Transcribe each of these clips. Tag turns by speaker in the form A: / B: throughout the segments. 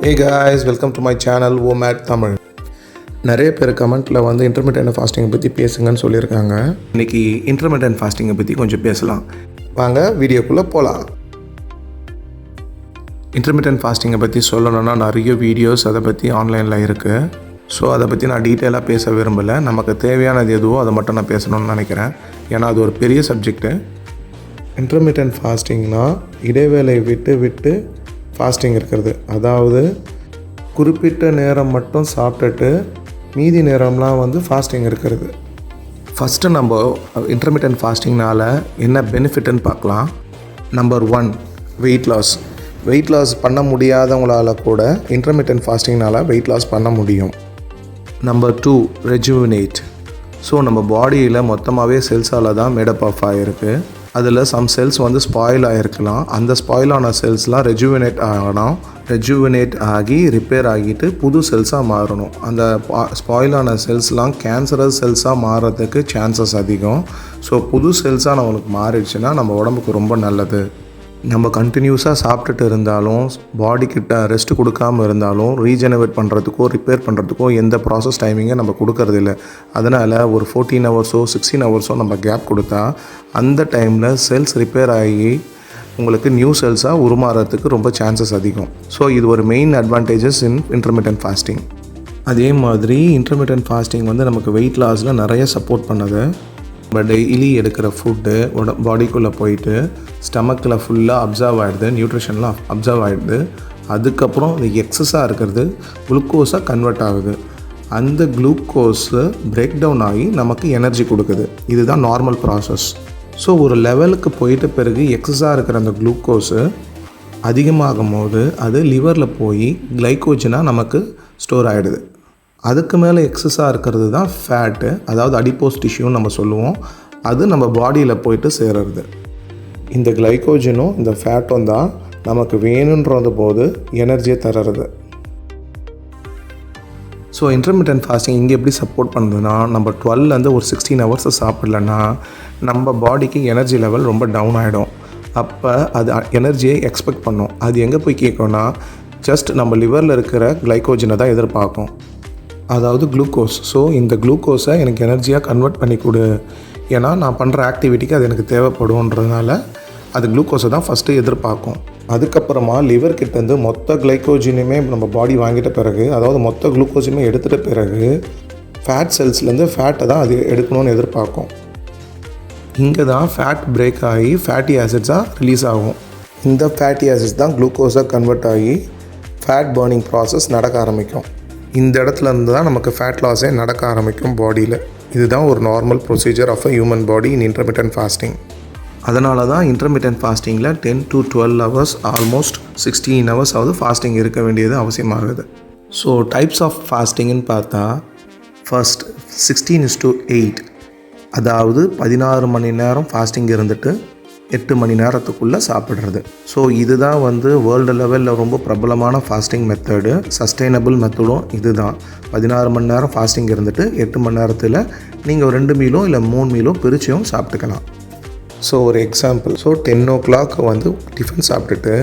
A: Hey guys, welcome to my channel OMAT Tamil. நிறைய பேர் கமெண்ட்டில் வந்து இன்டர்மிட்டன்ட் ஃபாஸ்டிங்கை பற்றி பேசுங்கன்னு சொல்லியிருக்காங்க. இன்றைக்கி இன்டர்மிட்டன்ட் ஃபாஸ்டிங்கை பற்றி கொஞ்சம் பேசலாம். வாங்க வீடியோக்குள்ளே போகலாம். இன்டர்மிட்டன்ட் ஃபாஸ்டிங்கை பற்றி சொல்லணுன்னா நிறைய வீடியோஸ் அதை பற்றி ஆன்லைனில் இருக்குது. ஸோ அதை பற்றி நான் டீட்டெயிலாக பேச விரும்பலை. நமக்கு தேவையானது எதுவோ அதை மட்டும் நான் பேசணும்னு நினைக்கிறேன். ஏன்னா அது ஒரு பெரிய சப்ஜெக்ட்டு. இன்டர்மிட்டன்ட் ஃபாஸ்டிங்னால் இடைவேளை விட்டு ஃபாஸ்டிங் இருக்கிறது. அதாவது குறிப்பிட்ட நேரம் மட்டும் சாப்பிட்டுட்டு மீதி நேரம்லாம் வந்து ஃபாஸ்டிங் இருக்கிறது. ஃபஸ்ட்டு நம்ம இன்டர்மிட்டன்ட் ஃபாஸ்டிங்னால் என்ன பெனிஃபிட்னு பார்க்கலாம். நம்பர் 1, வெயிட் லாஸ் பண்ண முடியாதவங்களால் கூட இன்டர்மிட்டன்ட் ஃபாஸ்டிங்னால் வெயிட் லாஸ் பண்ண முடியும். Number 2, rejuvenate. ஸோ நம்ம பாடியில் மொத்தமாகவே செல்ஸால் தான் மேடப் ஆஃப் ஆகிருக்கு. அதில் சம் செல்ஸ் வந்து ஸ்பாயில் ஆகிருக்கலாம். அந்த ஸ்பாயில் ஆன செல்ஸ்லாம் ரெஜுவினேட் ஆகி ரிப்பேர் ஆகிட்டு புது செல்ஸாக மாறணும். அந்த ஸ்பாயில் ஆன செல்ஸ்லாம் கேன்சரஸ் செல்ஸாக மாறுறதுக்கு சான்சஸ் அதிகம். ஸோ புது செல்ஸாக நம்மளுக்கு மாறிடுச்சுன்னா நம்ம உடம்புக்கு ரொம்ப நல்லது. நம்ம கண்டினியூஸாக சாப்பிட்டுட்டு இருந்தாலும் பாடிக்கிட்ட ரெஸ்ட் கொடுக்காமல் இருந்தாலும் ரீஜெனரேட் பண்ணுறதுக்கோ ரிப்பேர் பண்ணுறதுக்கோ எந்த ப்ராசஸ் டைமிங்கை நம்ம கொடுக்கறதில்ல. அதனால் ஒரு 14 ஹவர்ஸோ 16 ஹவர்ஸோ நம்ம கேப் கொடுத்தா அந்த டைமில் செல்ஸ் ரிப்பேர் ஆகி உங்களுக்கு நியூ செல்ஸாக உருமாறதுக்கு ரொம்ப சான்சஸ் அதிகம். ஸோ இது ஒரு மெயின் அட்வான்டேஜஸ் இன் இன்டர்மிட்டன்ட் ஃபாஸ்டிங். அதே மாதிரி இன்டர்மிட்டன்ட் ஃபாஸ்டிங் வந்து நமக்கு வெயிட் லாஸில் நிறைய சப்போர்ட் பண்ணுது. நம்ம டெய்லி எடுக்கிற ஃபுட்டு பாடிக்குள்ளே போயிட்டு ஸ்டமக்கில் ஃபுல்லாக அப்சர்வ் ஆகிடுது, நியூட்ரிஷன்லாம் அப்சர்வ் ஆகிடுது. அதுக்கப்புறம் அது எக்ஸஸாக இருக்கிறது குளுக்கோஸாக கன்வெர்ட் ஆகுது. அந்த குளுக்கோஸு பிரேக் டவுன் ஆகி நமக்கு எனர்ஜி கொடுக்குது. இதுதான் நார்மல் ப்ராசஸ். ஸோ ஒரு லெவலுக்கு போயிட்ட பிறகு எக்ஸஸாக இருக்கிற அந்த குளுக்கோஸு அதிகமாகும் போது அது லிவரில் போய் கிளைக்கோஜனாக நமக்கு ஸ்டோர் ஆகிடுது. அதுக்கு மேலே எக்ஸஸாக இருக்கிறது தான் ஃபேட்டு, அதாவது அடிப்போஸ் டிஷ்யூன்னு நம்ம சொல்லுவோம். அது நம்ம பாடியில் போயிட்டு சேருறது. இந்த கிளைக்கோஜனும் இந்த ஃபேட்டும் தான் நமக்கு வேணுன்றது போது எனர்ஜியை தர்றது. ஸோ இன்டர்மிட்டன்ட் ஃபாஸ்டிங் இங்கே எப்படி சப்போர்ட் பண்ணுதுன்னா, நம்ம 12 ஒரு 16 ஹவர்ஸை சாப்பிட்லன்னா நம்ம பாடிக்கு எனர்ஜி லெவல் ரொம்ப டவுன் ஆகிடும். அப்போ அது எனர்ஜியை எக்ஸ்பெக்ட் பண்ணும். அது எங்கே போய் கேட்கும்னா ஜஸ்ட் நம்ம லிவரில் இருக்கிற கிளைக்கோஜனை தான் எதிர்பார்க்கும், அதாவது குளுக்கோஸ். ஸோ இந்த குளுக்கோஸை எனக்கு எனர்ஜியாக கன்வெர்ட் பண்ணி கொடு, ஏன்னா நான் பண்ணுற ஆக்டிவிட்டிக்கு அது எனக்கு தேவைப்படுன்றதுனால அது குளுக்கோஸை தான் ஃபஸ்ட்டு எதிர்பார்க்கும். அதுக்கப்புறமா லிவர்கிட்டேருந்து மொத்த கிளைக்கோஜினுமே நம்ம பாடி வாங்கிட்ட பிறகு, அதாவது மொத்த குளுக்கோஜினுமே எடுத்துகிட்ட பிறகு ஃபேட் செல்ஸ்லேருந்து ஃபேட்டை தான் அது எடுக்கணும்னு எதிர்பார்க்கும். இங்கே தான் ஃபேட் பிரேக் ஆகி ஃபேட்டி ஆசிட்ஸாக ரிலீஸ் ஆகும். இந்த ஃபேட்டி ஆசிட்ஸ் தான் குளுக்கோஸாக கன்வெர்ட் ஆகி ஃபேட் பர்னிங் ப்ராசஸ் நடக்க ஆரம்பிக்கும். இந்த இடத்துல இருந்து தான் நமக்கு ஃபேட் லாஸே நடக்க ஆரம்பிக்கும் பாடியில். இதுதான் ஒரு normal procedure of a human body in intermittent fasting. அதனால தான் இன்டர்மிட்டன்ட் ஃபாஸ்டிங்கில் 10 to 12 ஹவர்ஸ் ஆல்மோஸ்ட் 16 ஹவர்ஸ் ஆகுது ஃபாஸ்டிங் இருக்க வேண்டியது அவசியமாகுது. ஸோ டைப்ஸ் ஆஃப் ஃபாஸ்டிங்னு பார்த்தா ஃபர்ஸ்ட் 16:8, அதாவது 16 மணி நேரம் ஃபாஸ்டிங் இருந்துட்டு 8 மணி நேரத்துக்குள்ளே சாப்பிட்றது. ஸோ இதுதான் வந்து வேர்ல்டு லெவலில் ரொம்ப பிரபலமான ஃபாஸ்டிங் மெத்தடு, சஸ்டைனபிள் மெத்தடும் இது தான். 16 மணி நேரம் ஃபாஸ்டிங் இருந்துட்டு 8 மணி நேரத்தில் நீங்கள் 2 மீலோ இல்லை 3 மீலோ பிரிச்சும் சாப்பிட்டுக்கலாம். ஸோ ஒரு எக்ஸாம்பிள், 10 o'clock வந்து டிஃபன் சாப்பிட்டுட்டு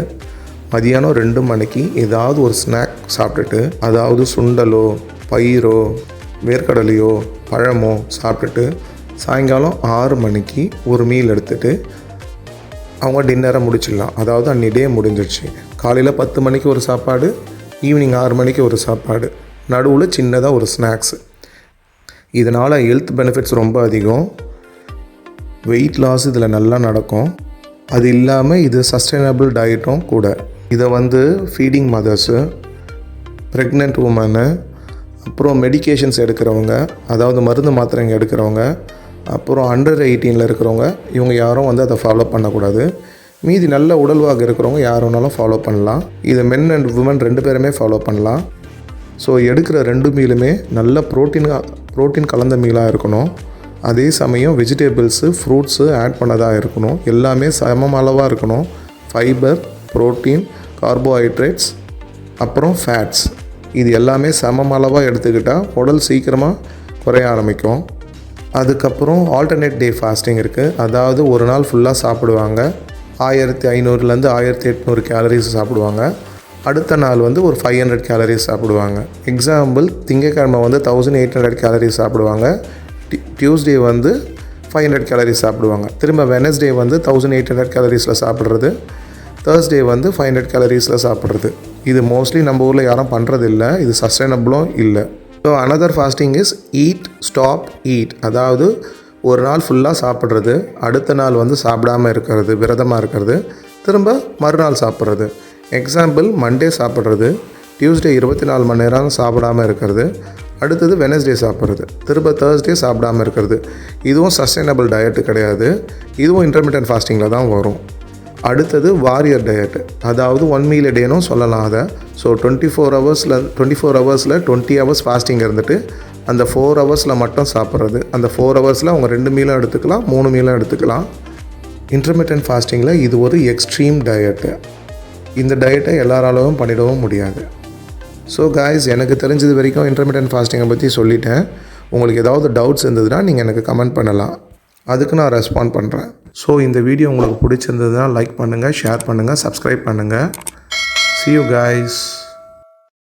A: மதியானம் 2 மணிக்கு ஏதாவது ஒரு ஸ்நாக் சாப்பிட்டுட்டு, அதாவது சுண்டலோ பயிரோ வேர்க்கடலையோ பழமோ சாப்பிட்டுட்டு சாயங்காலம் 6 மணிக்கு ஒரு மீல் எடுத்துகிட்டு அவங்க டின்னரை முடிச்சிடலாம். அதாவது அன்னி டே முடிஞ்சிடுச்சு. காலையில் 10 மணிக்கு ஒரு சாப்பாடு, ஈவினிங் 6 மணிக்கு ஒரு சாப்பாடு, நடுவில் சின்னதாக ஒரு ஸ்நாக்ஸு. இதனால் ஹெல்த் பெனிஃபிட்ஸ் ரொம்ப அதிகம். வெயிட் லாஸ் இதில் நல்லா நடக்கும். அது இல்லாமல் இது சஸ்டைனபிள் டயட்டும் கூட. இதை வந்து ஃபீடிங் மதர்ஸு, ப்ரெக்னென்ட் உமனு, அப்புறம் மெடிக்கேஷன்ஸ் எடுக்கிறவங்க, அதாவது மருந்து மாத்திரைங்க எடுக்கிறவங்க, அப்புறம் அண்டர் 18 இருக்கிறவங்க, இவங்க யாரும் வந்து அதை ஃபாலோ பண்ணக்கூடாது. மீதி நல்ல உடல்வாக இருக்கிறவங்க யார் வேணாலும் ஃபாலோ பண்ணலாம். இதை மென் அண்ட் உமன் 2 பேருமே ஃபாலோ பண்ணலாம். ஸோ எடுக்கிற 2 மீலுமே நல்ல ப்ரோட்டீன் கலந்த மீலாக இருக்கணும். அதே சமயம் வெஜிடபிள்ஸு ஃப்ரூட்ஸு ஆட் பண்ணதாக இருக்கணும். எல்லாமே சமம் அளவாக இருக்கணும். ஃபைபர், ப்ரோட்டீன், கார்போஹைட்ரேட்ஸ், அப்புறம் ஃபேட்ஸ், இது எல்லாமே சமம் அளவாக எடுத்துக்கிட்டால் உடல் சீக்கிரமாக குறைய ஆரம்பிக்கும். அதுக்கப்புறம் ஆல்டர்னேட் டே ஃபாஸ்டிங் இருக்குது. அதாவது ஒரு நாள் ஃபுல்லாக சாப்பிடுவாங்க. 1500 1800 கேலரிஸ் சாப்பிடுவாங்க. அடுத்த நாள் வந்து ஒரு 500 கேலரிஸ் சாப்பிடுவாங்க. எக்ஸாம்பிள், திங்கக்கிழமை வந்து 1800 கேலரிஸ் சாப்பிடுவாங்க. டியூஸ்டே வந்து 500 கேலரிஸ் சாப்பிடுவாங்க. திரும்ப வெனஸ்டே வந்து 1800 கேலரிஸில் சாப்பிட்றது. தேர்ஸ்டே வந்து 500 கேலரிஸில் சாப்பிட்றது. இது மோஸ்ட்லி நம்ம ஊரில் யாரும் பண்ணுறதில்ல. இது சஸ்டைனபிளும் இல்லை. So another fasting is eat stop eat. அதாவது ஒரு நாள் ஃபுல்லாக சாப்பிட்றது, அடுத்த நாள் வந்து சாப்பிடாமல் இருக்கிறது, விரதமாக இருக்கிறது, திரும்ப மறுநாள் சாப்பிட்றது. எக்ஸாம்பிள், மண்டே சாப்பிட்றது, டியூஸ்டே 24 மணி நேரம் சாப்பிடாமல் இருக்கிறது, அடுத்தது வெனஸ்டே சாப்பிட்றது, திரும்ப தேர்ஸ்டே சாப்பிடாமல் இருக்கிறது. இதுவும் சஸ்டைனபிள் டயட்டு கிடையாது. இதுவும் இன்டர்மிட்டன்ட் ஃபாஸ்டிங்கில் தான் வரும். அடுத்தது வாரியர் டயட்டு, அதாவது 1 மீல் டேனும் சொல்லலாம் அதை. ஸோ 24 ஹவர்ஸில் 20 ஹவர்ஸ் ஃபாஸ்டிங் இருந்துட்டு அந்த 4 ஹவர்ஸில் மட்டும் சாப்பிட்றது. அந்த 4 ஹவர்ஸில் அவங்க 2 மீலும் எடுத்துக்கலாம், 3 மீலும் எடுத்துக்கலாம். இன்டர்மிட்டன்ட் ஃபாஸ்டிங்கில் இது ஒரு எக்ஸ்ட்ரீம் டயட்டு. இந்த டயட்டை எல்லாராலும் பண்ணிடவும் முடியாது. ஸோ காய்ஸ், எனக்கு தெரிஞ்சது வரைக்கும் இன்டர்மிட்டன்ட் ஃபாஸ்டிங்கை பற்றி சொல்லிட்டேன். உங்களுக்கு ஏதாவது டவுட்ஸ் இருந்ததுன்னா நீங்கள் எனக்கு கமெண்ட் பண்ணலாம், அதுக்கு நான் ரெஸ்பாண்ட் பண்ணுறேன். ஸோ இந்த வீடியோ உங்களுக்கு பிடிச்சிருந்ததுன்னா லைக் பண்ணுங்கள், ஷேர் பண்ணுங்கள், சப்ஸ்கிரைப் பண்ணுங்கள். See you guys.